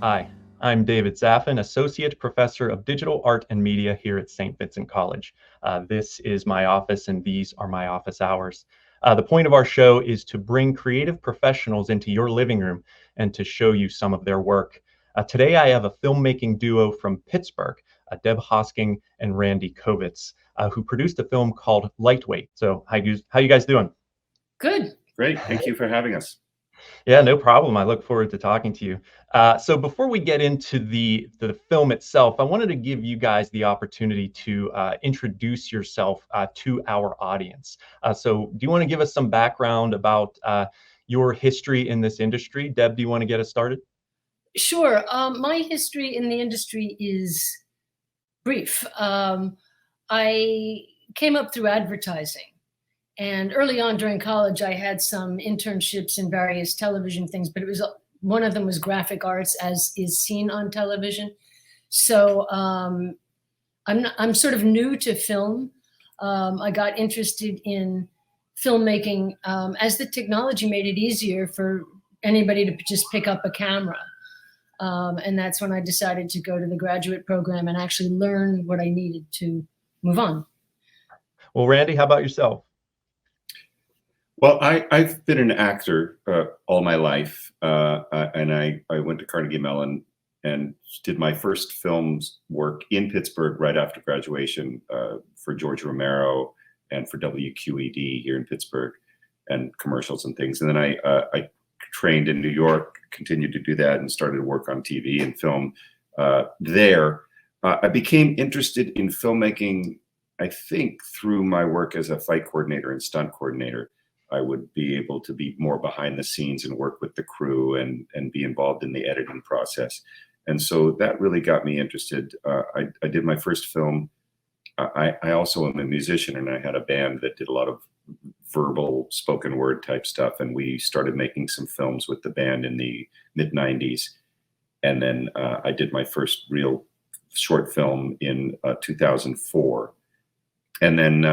Hi, I'm David Safin, Associate Professor of Digital Art and Media here at St. Vincent College. This is my office and these are my office hours. The point of our show is to bring creative professionals into your living room and to show you some of their work. Today I have a filmmaking duo from Pittsburgh, Deb Hosking and Randy Kovitz, who produced a film called Lightweight. So how you guys doing? Good. Great. Thank you for having us. Yeah, no problem. I look forward to talking to you. So before we get into the film itself, I wanted to give you guys the opportunity to introduce yourself to our audience. So do you want to give us some background about your history in this industry? Deb, do you want to get us started? Sure. My history in the industry is brief. I came up through advertising. And early on during college, I had some internships in various television things, but one of them was graphic arts, as is seen on television. So I'm sort of new to film. I got interested in filmmaking as the technology made it easier for anybody to just pick up a camera. And that's when I decided to go to the graduate program and actually learn what I needed to move on. Well, Randy, how about yourself? Well, I've been an actor all my life, and I went to Carnegie Mellon and did my first films work in Pittsburgh right after graduation for George Romero and for WQED here in Pittsburgh, and commercials and things. And then I trained in New York, continued to do that, and started to work on TV and film there. I became interested in filmmaking, I think, through my work as a fight coordinator and stunt coordinator. I would be able to be more behind the scenes and work with the crew and be involved in the editing process. And so that really got me interested. I did my first film. I also am a musician, and I had a band that did a lot of verbal spoken word type stuff. And we started making some films with the band in the mid-90s. And then I did my first real short film in 2004. And then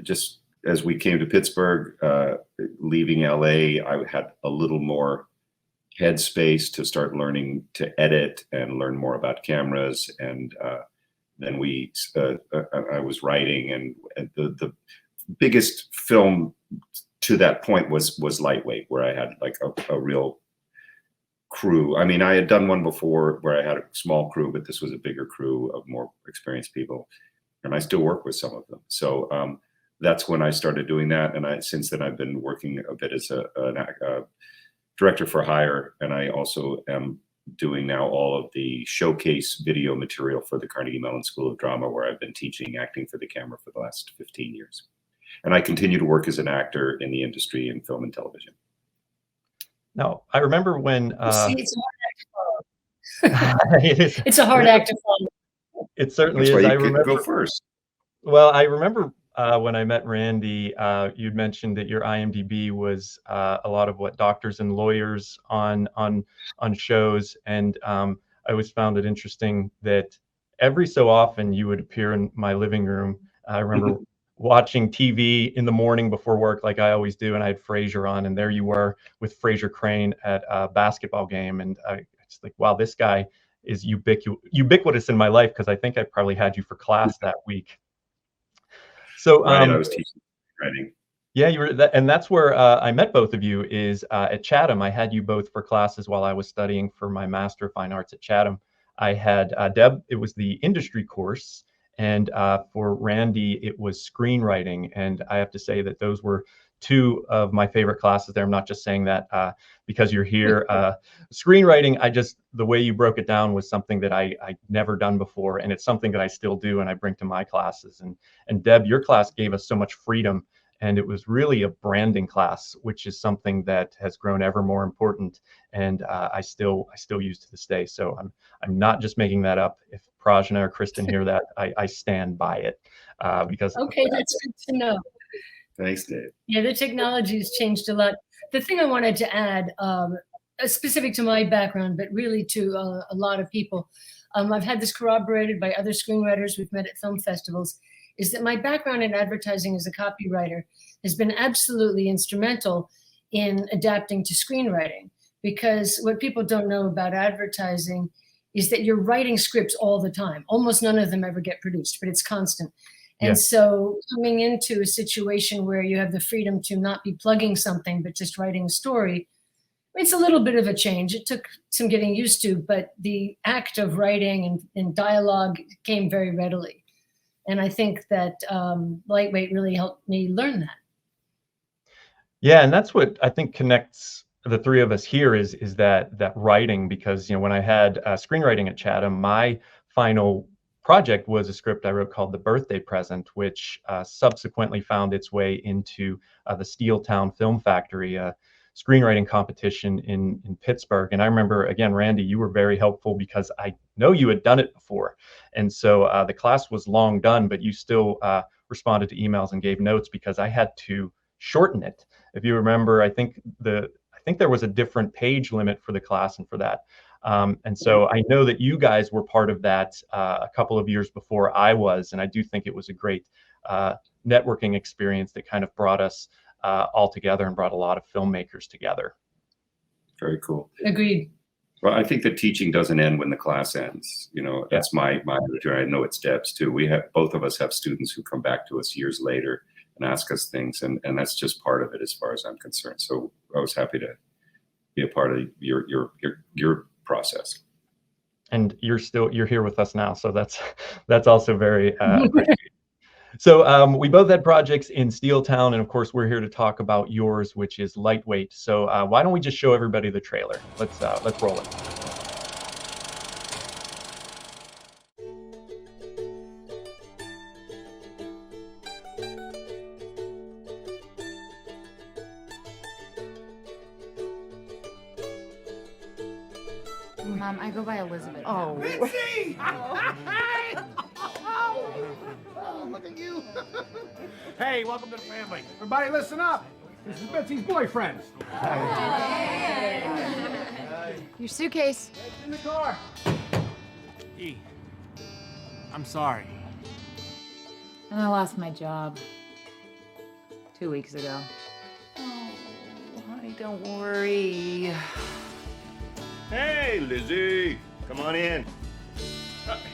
just as we came to Pittsburgh, leaving LA, I had a little more headspace to start learning to edit and learn more about cameras. And then I was writing, and the biggest film to that point was Lightweight, where I had like a real crew. I mean, I had done one before where I had a small crew, but this was a bigger crew of more experienced people. And I still work with some of them. So that's when I started doing that. And since then, I've been working a bit as a director for hire. And I also am doing now all of the showcase video material for the Carnegie Mellon School of Drama, where I've been teaching acting for the camera for the last 15 years. And I continue to work as an actor in the industry in film and television. Now, I remember when... See, it's a hard act to follow. It's a hard act to follow. It certainly That's is. why I you remember. go first. Well, I remember when I met Randy, you'd mentioned that your IMDb was a lot of what doctors and lawyers on shows, and I always found it interesting that every so often you would appear in my living room. I remember watching TV in the morning before work, like I always do, and I had Frasier on, and there you were with Frasier Crane at a basketball game, and I just like, wow, this guy is ubiquitous in my life, because I think I probably had you for class that week. So right, I was teaching writing. Yeah, you were, and that's where I met both of you, is at Chatham. I had you both for classes while I was studying for my Master of Fine Arts at Chatham. I had Deb, it was the industry course, and for Randy, it was screenwriting. And I have to say that those were two of my favorite classes there. I'm not just saying that because you're here. Screenwriting, the way you broke it down was something that I never done before, and it's something that I still do and I bring to my classes. And Deb, your class gave us so much freedom, and it was really a branding class, which is something that has grown ever more important, and I still use to this day. So I'm not just making that up. If Prajna or Kristen hear that, I stand by it because. Okay, that's good to know. Thanks, Dave. Yeah, the technology has changed a lot. The thing I wanted to add, specific to my background, but really to a lot of people, I've had this corroborated by other screenwriters we've met at film festivals, is that my background in advertising as a copywriter has been absolutely instrumental in adapting to screenwriting. because what people don't know about advertising is that you're writing scripts all the time. Almost none of them ever get produced, but it's constant. And so coming into a situation where you have the freedom to not be plugging something, but just writing a story, it's a little bit of a change. It took some getting used to, but the act of writing and dialogue came very readily. And I think that Lightweight really helped me learn that. Yeah, and that's what I think connects the three of us here is that writing, because when I had screenwriting at Chatham, my final project was a script I wrote called The Birthday Present, which subsequently found its way into the Steeltown Film Factory, screenwriting competition in Pittsburgh. And I remember, again, Randy, you were very helpful because I know you had done it before. And so the class was long done, but you still responded to emails and gave notes because I had to shorten it. If you remember, I think there was a different page limit for the class and for that. And so I know that you guys were part of that a couple of years before I was. And I do think it was a great networking experience that kind of brought us all together and brought a lot of filmmakers together. Very cool. Agreed. Well, I think the teaching doesn't end when the class ends. That's my attitude. I know it's Deb's too. Both of us have students who come back to us years later and ask us things, and that's just part of it as far as I'm concerned. So I was happy to be a part of your process. And you're here with us now, so that's also very appreciated. So we both had projects in Steeltown, and of course we're here to talk about yours, which is Lightweight. So why don't we just show everybody the trailer? Let's roll it. I go by Elizabeth. Oh. Betsy! Oh, look at you. Hey, welcome to the family. Everybody listen up. This is Betsy's boyfriend. Your suitcase. It's in the car. E, I'm sorry. And I lost my job 2 weeks ago. Oh, honey, don't worry. Hey, Lizzie, come on in.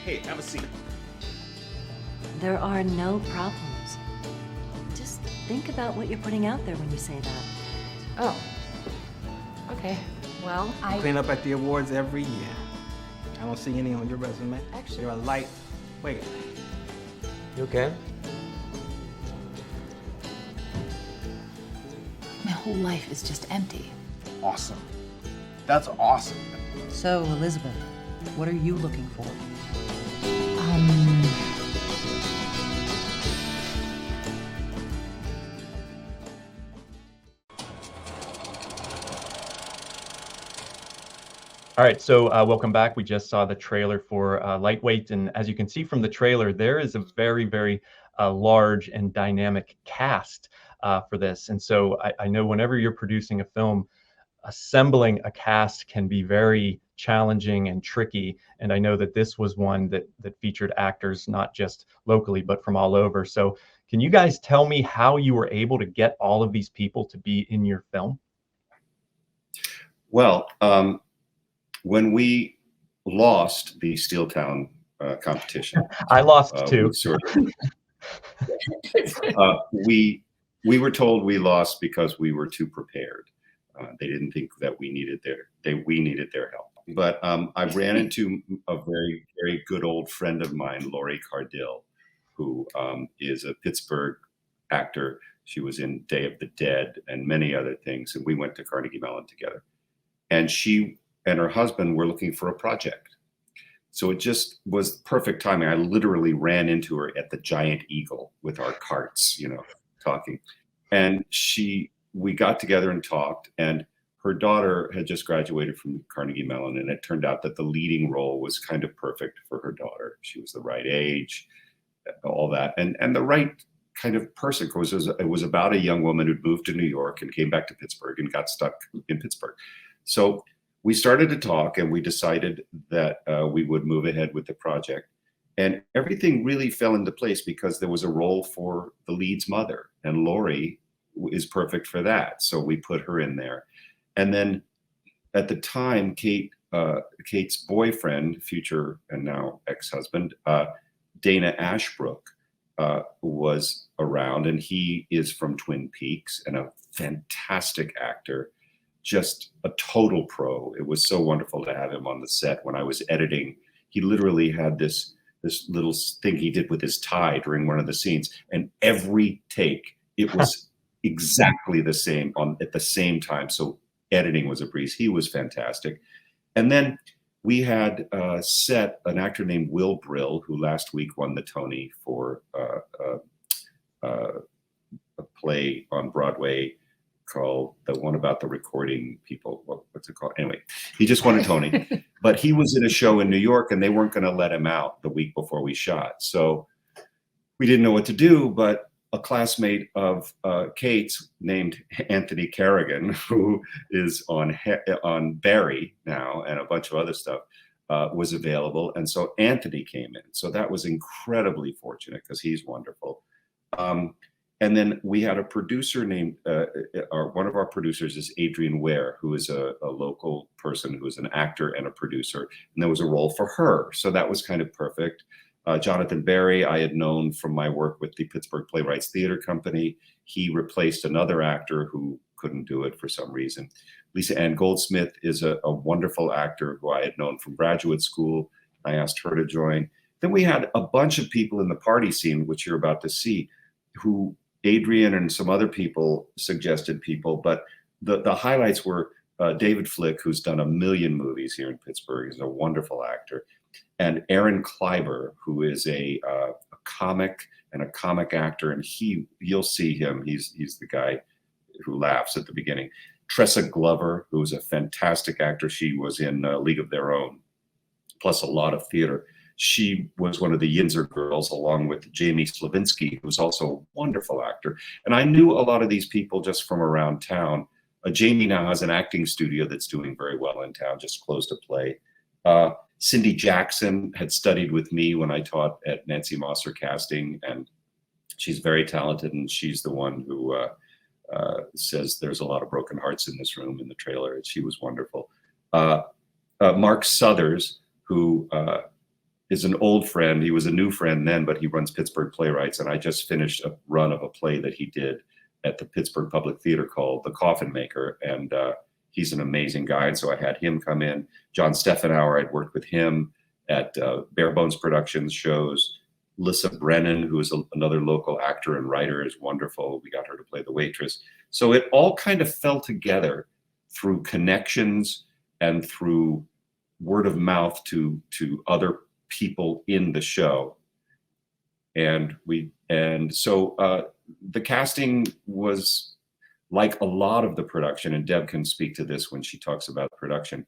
Hey, have a seat. There are no problems. Just think about what you're putting out there when you say that. Oh. Okay. Well, I Clean up at the awards every year. I don't see any on your resume. Actually- You're a lightweight. You okay? my whole life is just empty. Awesome. That's awesome. So, Elizabeth, what are you looking for? All right, so welcome back. We just saw the trailer for Lightweight, and as you can see from the trailer, there is a very, very large and dynamic cast for this. And so I know whenever you're producing a film, assembling a cast can be very challenging and tricky. And I know that this was one that featured actors not just locally, but from all over. So can you guys tell me how you were able to get all of these people to be in your film? Well, when we lost the Steeltown competition, I lost too. We were told we lost because we were too prepared. They didn't think that we needed their help. But I ran into a very, very good old friend of mine, Laurie Cardill, who is a Pittsburgh actor. She was in Day of the Dead and many other things. And we went to Carnegie Mellon together. And she and her husband were looking for a project. So it just was perfect timing. I literally ran into her at the Giant Eagle with our carts, talking. And we got together and talked, and her daughter had just graduated from Carnegie Mellon, and it turned out that the leading role was kind of perfect for her daughter. She was the right age, all that, and the right kind of person, because it was about a young woman who'd moved to New York and came back to Pittsburgh and got stuck in Pittsburgh. So we started to talk, and we decided that we would move ahead with the project. And everything really fell into place because there was a role for the lead's mother, and Laurie is perfect for that. So we put her in there. And then at the time, Kate's boyfriend, future and now ex-husband, Dana Ashbrook, was around, and he is from Twin Peaks and a fantastic actor, just a total pro. It was so wonderful to have him on the set. When I was editing, he literally had this little thing he did with his tie during one of the scenes, and every take it was exactly the same at the same time. So editing was a breeze. He was fantastic. And then we had set an actor named Will Brill, who last week won the Tony for a play on Broadway called the one about the recording people. What's it called? Anyway, he just won a Tony, but he was in a show in New York and they weren't going to let him out the week before we shot. So we didn't know what to do, but a classmate of Kate's named Anthony Kerrigan, who is on Barry now and a bunch of other stuff, was available. And so Anthony came in. So that was incredibly fortunate because he's wonderful. And then we had a producer named, one of our producers is Adrienne Ware, who is a local person who is an actor and a producer. And there was a role for her. So that was kind of perfect. Jonathan Barry, I had known from my work with the Pittsburgh Playwrights Theater Company. He replaced another actor who couldn't do it for some reason. Lisa Ann Goldsmith is a wonderful actor who I had known from graduate school. I asked her to join. Then we had a bunch of people in the party scene, which you're about to see, who Adrian and some other people suggested people, but the highlights were David Flick, who's done a million movies here in Pittsburgh. He's a wonderful actor. And Aaron Kleiber, who is a comic and a comic actor, and you'll see him. He's the guy who laughs at the beginning. Tressa Glover, who is a fantastic actor. She was in League of Their Own, plus a lot of theater. She was one of the Yinzer girls, along with Jamie Slavinsky, who's also a wonderful actor. And I knew a lot of these people just from around town. Jamie now has an acting studio that's doing very well in town, just closed a play. Cindy Jackson had studied with me when I taught at Nancy Mosser Casting, and she's very talented, and she's the one who says there's a lot of broken hearts in this room in the trailer. She was wonderful. Mark Southers, who is an old friend. He was a new friend then, but he runs Pittsburgh Playwrights, and I just finished a run of a play that he did at the Pittsburgh Public Theater called The Coffin Maker, and he's an amazing guy, and so I had him come in. John Steffenauer, I'd worked with him at Bare Bones Productions shows. Lissa Brennan, who is another local actor and writer, is wonderful. We got her to play the waitress. So it all kind of fell together through connections and through word of mouth to other people in the show. And so the casting was like a lot of the production, and Deb can speak to this when she talks about production.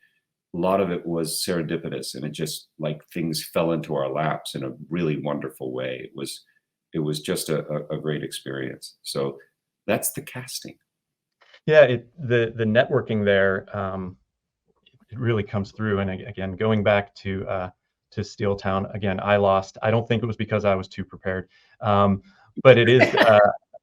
A lot of it was serendipitous, and it just like things fell into our laps in a really wonderful way. It was just a great experience. So that's the casting. Yeah, the networking there, it really comes through. And again, going back to Steeltown, again, I don't think it was because I was too prepared, but it is.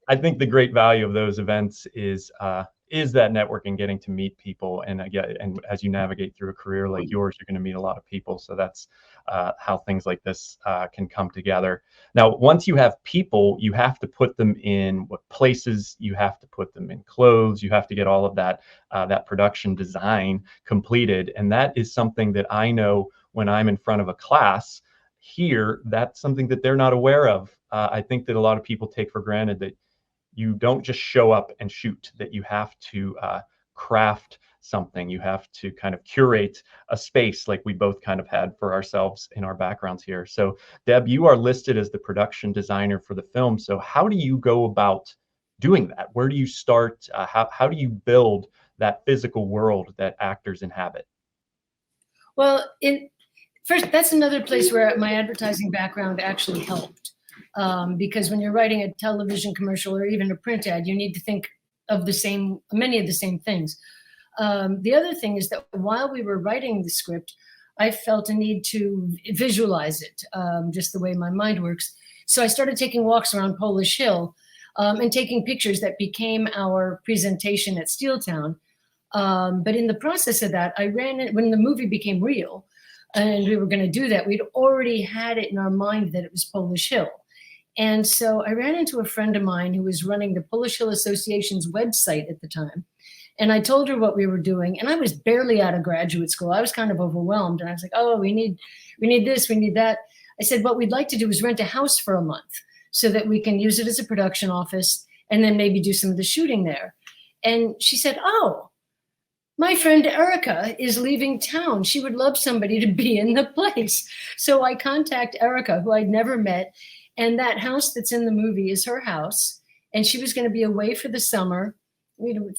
I think the great value of those events is that networking, getting to meet people, and again, and as you navigate through a career like yours, you're going to meet a lot of people. So that's how things like this can come together. Now, once you have people, you have to put them in what places, you have to put them in clothes, you have to get all of that production design completed, and that is something that I know when I'm in front of a class here, that's something that they're not aware of. I think that a lot of people take for granted that you don't just show up and shoot, that you have to craft something. You have to kind of curate a space like we both kind of had for ourselves in our backgrounds here. So Deb, you are listed as the production designer for the film. So how do you go about doing that? Where do you start? How do you build that physical world that actors inhabit? Well, first, that's another place where my advertising background actually helped. Because when you're writing a television commercial or even a print ad, you need to think of many of the same things. The other thing is that while we were writing the script, I felt a need to visualize it, just the way my mind works. So I started taking walks around Polish Hill and taking pictures that became our presentation at Steeltown. But in the process of that, I ran it when the movie became real and we were going to do that. We'd already had it in our mind that it was Polish Hill. And so I ran into a friend of mine who was running the Polish Hill Association's website at the time. And I told her what we were doing. And I was barely out of graduate school. I was kind of overwhelmed. And I was like, oh, we need this, we need that. I said, what we'd like to do is rent a house for a month so that we can use it as a production office and then maybe do some of the shooting there. And she said, oh, my friend Erica is leaving town. She would love somebody to be in the place. So I contact Erica, who I'd never met. And that house that's in the movie is her house. And she was going to be away for the summer,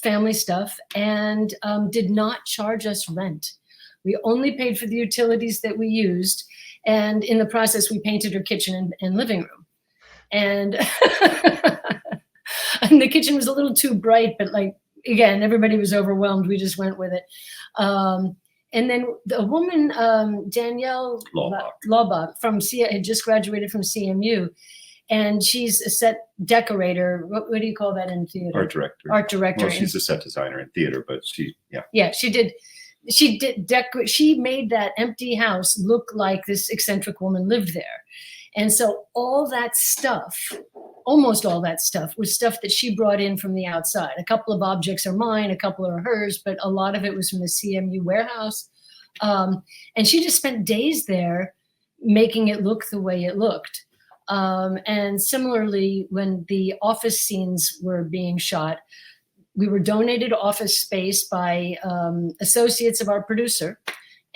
family stuff, and did not charge us rent. We only paid for the utilities that we used. And in the process, we painted her kitchen and living room. And, and the kitchen was a little too bright, but like, again, everybody was overwhelmed. We just went with it. And then the woman, Danielle Laubach from had just graduated from CMU. And she's a set decorator. What do you call that in theater? Art director. Art director. Well, she's a set designer in theater, but Yeah, she made that empty house look like this eccentric woman lived there. And so all that stuff, almost all that stuff, was stuff that she brought in from the outside. A couple of objects are mine, a couple are hers, but a lot of it was from the CMU warehouse. And she just spent days there making it look the way it looked. And similarly, when the office scenes were being shot, we were donated office space by associates of our producer.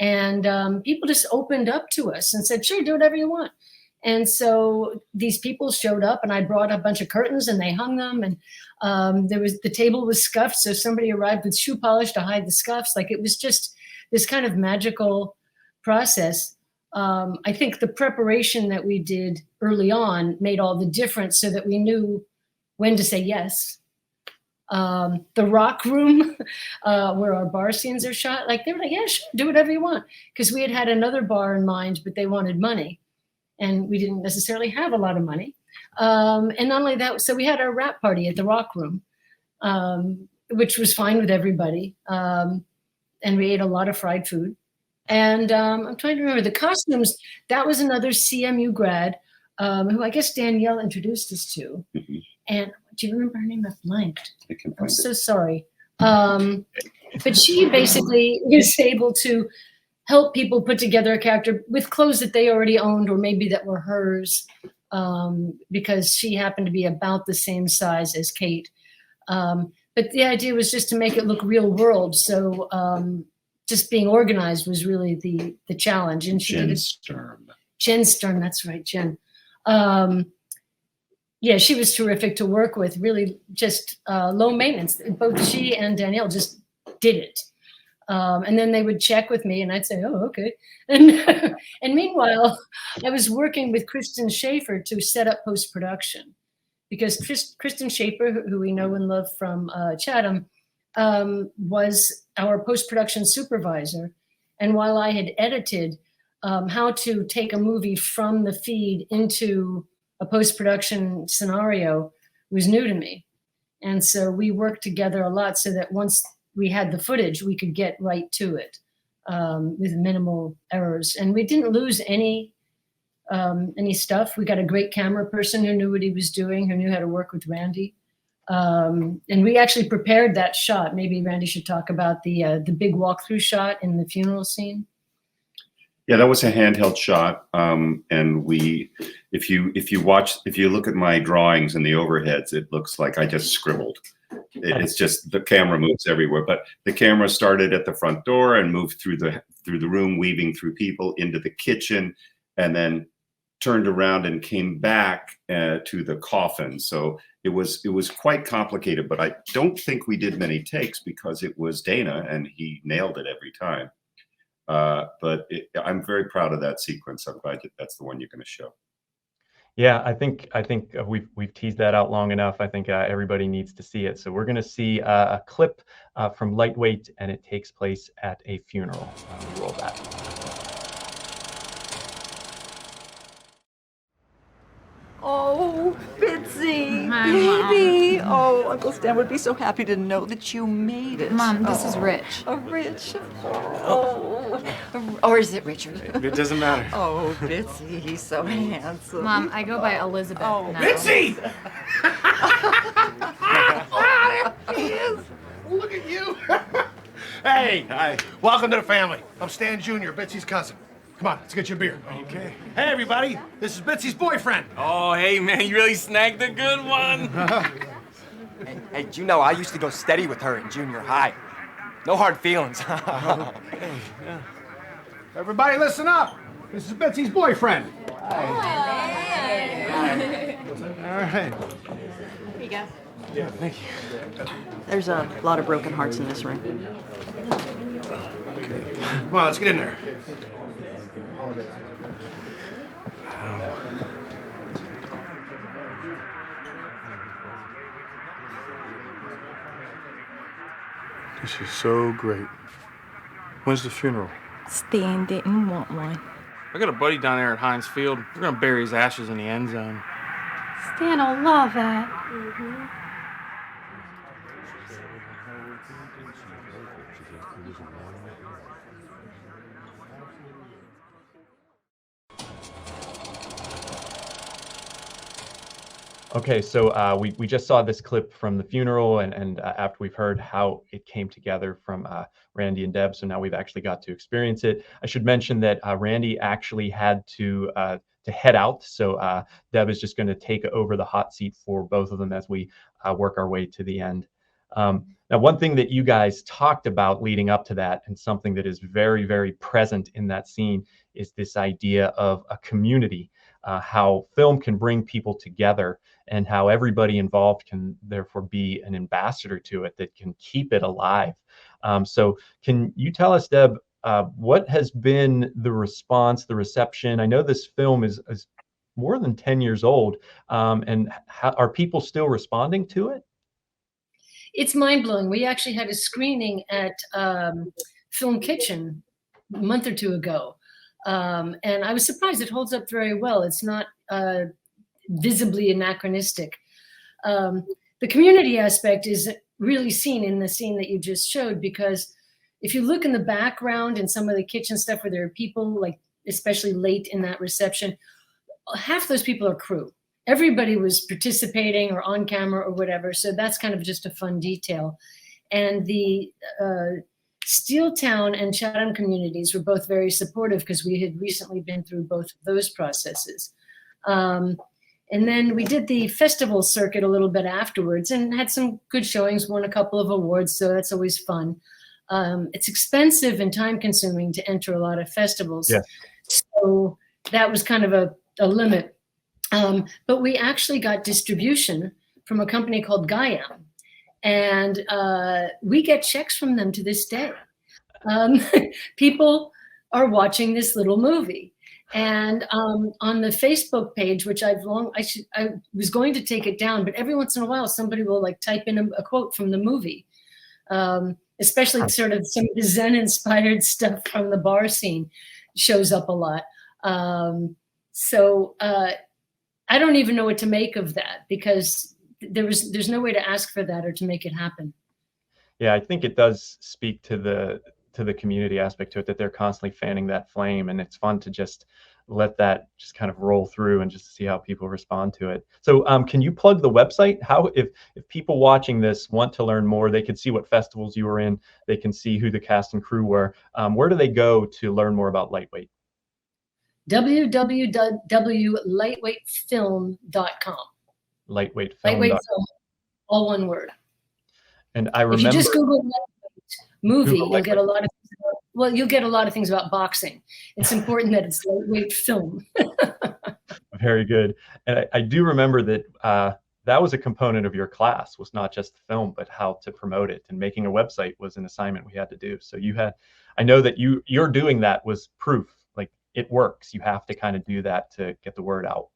And people just opened up to us and said, sure, do whatever you want. And so these people showed up and I brought a bunch of curtains and they hung them. And the table was scuffed. So somebody arrived with shoe polish to hide the scuffs. Like it was just this kind of magical process. I think the preparation that we did early on made all the difference so that we knew when to say yes. The rock room where our bar scenes are shot, like they were like, yeah, sure, do whatever you want. Because we had another bar in mind, but they wanted money. And we didn't necessarily have a lot of money. And not only that, so we had our wrap party at the rock room, which was fine with everybody. And we ate a lot of fried food. And I'm trying to remember the costumes. That was another CMU grad who I guess Danielle introduced us to. Mm-hmm. And do you remember her name? I blanked. I'm so sorry. But she basically was able to help people put together a character with clothes that they already owned or maybe that were hers, because she happened to be about the same size as Kate. But the idea was just to make it look real world. So just being organized was really the challenge. And she Jen did Sturm. Jen Sturm, that's right, Jen. Yeah, she was terrific to work with, really just low maintenance. Both she and Danielle just did it. And then they would check with me and I'd say, oh, okay. And meanwhile, I was working with Kristen Schaefer to set up post-production because Kristen Schaefer, who we know and love from Chatham, was our post-production supervisor. And while I had edited how to take a movie from the feed into a post-production scenario was new to me. And so we worked together a lot so that once we had the footage, we could get right to it with minimal errors. And we didn't lose any stuff. We got a great camera person who knew what he was doing, who knew how to work with Randy. And we actually prepared that shot. Maybe Randy should talk about the big walkthrough shot in the funeral scene. Yeah, that was a handheld shot. And if you look at my drawings and the overheads, it looks like I just scribbled. It's just the camera moves everywhere, but the camera started at the front door and moved through the room, weaving through people into the kitchen, and then turned around and came back to the coffin. So it was quite complicated, but I don't think we did many takes because it was Dana and he nailed it every time. But I'm very proud of that sequence. I'm glad that's the one you're going to show. Yeah, I think we've teased that out long enough. I think everybody needs to see it. So we're going to see a clip from Lightweight, and it takes place at a funeral. Roll that. Oh, Bitsy, Hi, baby. Mom. Oh, Uncle Stan would be so happy to know that you made it. Mom, this is Rich. Oh, Rich. Oh. Or is it Richard? It doesn't matter. Oh, Bitsy, he's so handsome. Mom, I go by Elizabeth now. Bitsy! There he is. Look at you. Hey, Hi. welcome to the family. I'm Stan Jr., Bitsy's cousin. Come on, let's get you a beer. Okay. Hey, everybody. This is Bitsy's boyfriend. Oh, hey, man, you really snagged a good one. Hey, you know, I used to go steady with her in junior high. No hard feelings. Everybody listen up. This is Bitsy's boyfriend. All right. Here you go. Yeah, thank you. There's a lot of broken hearts in this room. Come on, let's get in there. This is so great. When's the funeral? Stan didn't want one. I got a buddy down there at Heinz Field. We're gonna bury his ashes in the end zone. Stan will love that. Okay, so we just saw this clip from the funeral, and after we've heard how it came together from Randy and Deb, so now we've actually got to experience it. I should mention that Randy actually had to head out, so Deb is just going to take over the hot seat for both of them as we work our way to the end. Now, one thing that you guys talked about leading up to that, and something that is very, very present in that scene, is this idea of a community, how film can bring people together, and how everybody involved can therefore be an ambassador to it that can keep it alive. So can you tell us, Deb, what has been the response, the reception? I know this film is more than 10 years old, and how, are people still responding to it? It's mind-blowing. We actually had a screening at Film Kitchen a month or two ago. And I was surprised it holds up very well. It's not visibly anachronistic. The community aspect is really seen in the scene that you just showed, because if you look in the background and some of the kitchen stuff where there are people, like especially late in that reception, half those people are crew. Everybody was participating or on camera or whatever. So that's kind of just a fun detail. And the Steeltown and Chatham communities were both very supportive because we had recently been through both of those processes. And then we did the festival circuit a little bit afterwards and had some good showings, won a couple of awards, so that's always fun. It's expensive and time consuming to enter a lot of festivals. Yeah. So that was kind of a limit. But we actually got distribution from a company called Gaiam. And we get checks from them to this day. People are watching this little movie. And on the Facebook page, which I was going to take it down, but every once in a while, somebody will like type in a quote from the movie, especially sort of some of the Zen-inspired stuff from the bar scene shows up a lot. So I don't even know what to make of that, because there's no way to ask for that or to make it happen. Yeah, I think it does speak to the community aspect to it, that they're constantly fanning that flame, and it's fun to just let that just kind of roll through and just see how people respond to it. So can you plug the website? How, if people watching this want to learn more, they can see what festivals you were in, they can see who the cast and crew were. Where do they go to learn more about Lightweight? www.lightweightfilm.com. Lightweight Film, all one word. And I remember, if you just Google movie, you'll get a lot of things about, well, you'll get a lot of things about boxing. It's important that it's lightweight film. Very good. And I do remember that that was a component of your class, was not just the film, but how to promote it, and making a website was an assignment we had to do. So you had, I know that you're doing that was proof, like it works. You have to kind of do that to get the word out.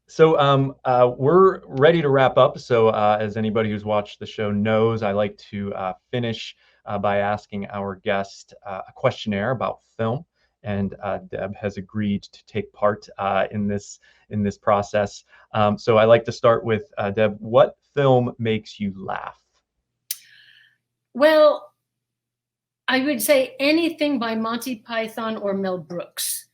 So we're ready to wrap up. So as anybody who's watched the show knows, I like to finish by asking our guest a questionnaire about film. and Deb has agreed to take part in this process. So I like to start with Deb. What film makes you laugh? Well, I would say anything by Monty Python or Mel Brooks.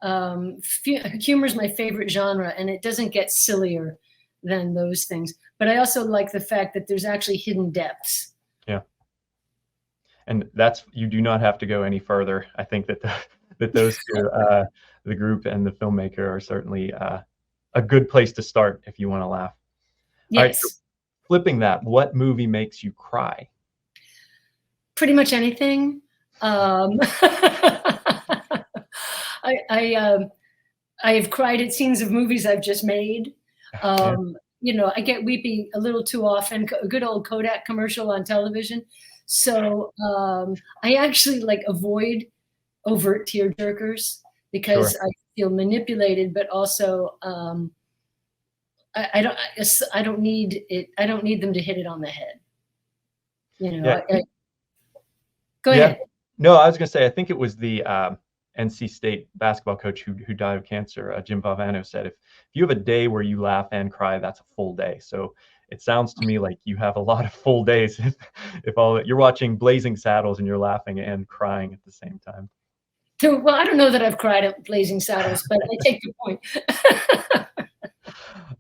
Humor is my favorite genre, and it doesn't get sillier than those things. But I also like the fact that there's actually hidden depths. Yeah. And you do not have to go any further. I think that those two, the group and the filmmaker, are certainly a good place to start if you want to laugh. Yes. All right, so flipping that, what movie makes you cry? Pretty much anything. I've cried at scenes of movies I've just made. You know, I get weepy a little too often. A good old Kodak commercial on television. So I actually avoid overt tearjerkers because Sure. I feel manipulated, but also I don't need it. I don't need them to hit it on the head. You know. Yeah. Go ahead. No, I was going to say, I think it was the NC State basketball coach who died of cancer, Jim Valvano, said, if you have a day where you laugh and cry, that's a full day. So it sounds to me like you have a lot of full days if you're watching Blazing Saddles and you're laughing and crying at the same time. So, well, I don't know that I've cried at Blazing Saddles, but I take your point.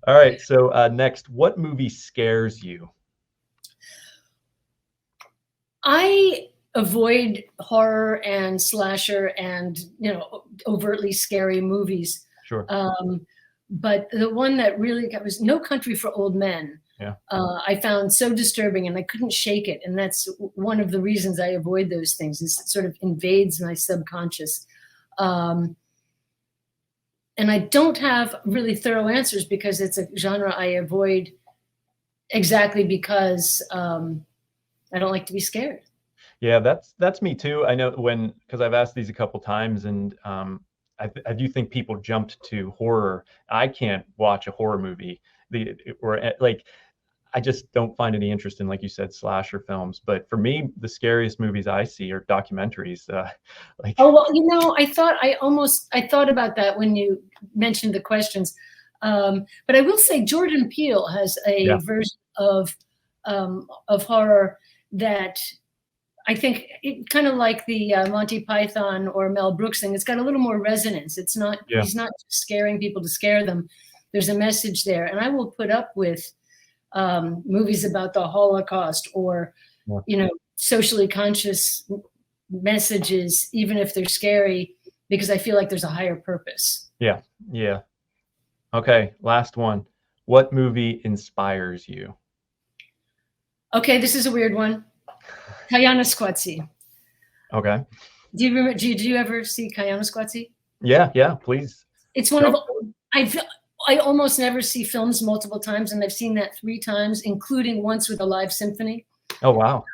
All right. So next, what movie scares you? I avoid horror and slasher and, overtly scary movies. Sure. But the one that really was No Country for Old Men. Yeah. I found so disturbing and I couldn't shake it. And that's one of the reasons I avoid those things. It sort of invades my subconscious. And I don't have really thorough answers because it's a genre I avoid exactly because I don't like to be scared. Yeah, that's me too. I know because I've asked these a couple times, and I do think people jumped to horror. I can't watch a horror movie. I just don't find any interest in, like you said, slasher films. But for me, the scariest movies I see are documentaries. Oh, well, I thought about that when you mentioned the questions. But I will say Jordan Peele has a version of horror that I think it kind of like the Monty Python or Mel Brooks thing. It's got a little more resonance. It's not, he's not just scaring people to scare them. There's a message there. And I will put up with movies about the Holocaust or, socially conscious messages, even if they're scary, because I feel like there's a higher purpose. Yeah. Yeah. Okay. Last one. What movie inspires you? Okay. This is a weird one. Kayanosquatsi. Okay. Do you remember? Did you ever see Kayanosquatsi? Yeah, please. It's one of I almost never see films multiple times, and I've seen that 3 times, including once with a live symphony. Oh wow!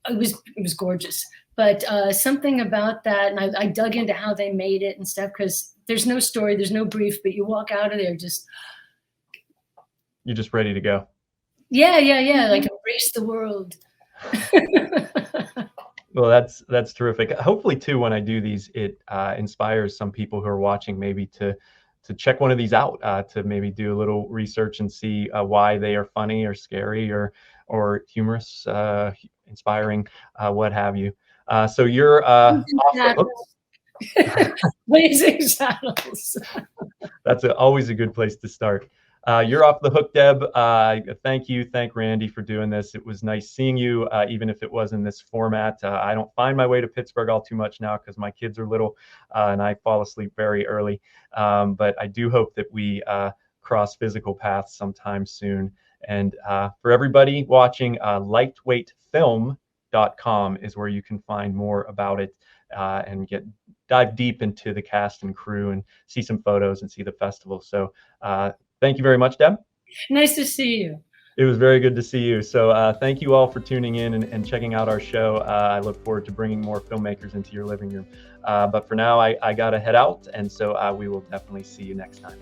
It was gorgeous, but something about that, and I dug into how they made it and stuff, because there's no story, there's no brief, but you walk out of there you're just ready to go. Yeah, like embrace the world. Well, that's terrific. Hopefully too, when I do these, it inspires some people who are watching maybe to check one of these out, to maybe do a little research and see why they are funny or scary or humorous, inspiring, what have you. So you're off the hook. Blazing Saddles. That's always a good place to start. You're off the hook, Deb. Thank Randy for doing this. It was nice seeing you, even if it was in this format. I don't find my way to Pittsburgh all too much now because my kids are little and I fall asleep very early. But I do hope that we cross physical paths sometime soon. And for everybody watching, lightweightfilm.com is where you can find more about it and dive deep into the cast and crew and see some photos and see the festival. So thank you very much, Deb. Nice to see you. It was very good to see you. So thank you all for tuning in and checking out our show. I look forward to bringing more filmmakers into your living room. But for now, I got to head out. And so we will definitely see you next time.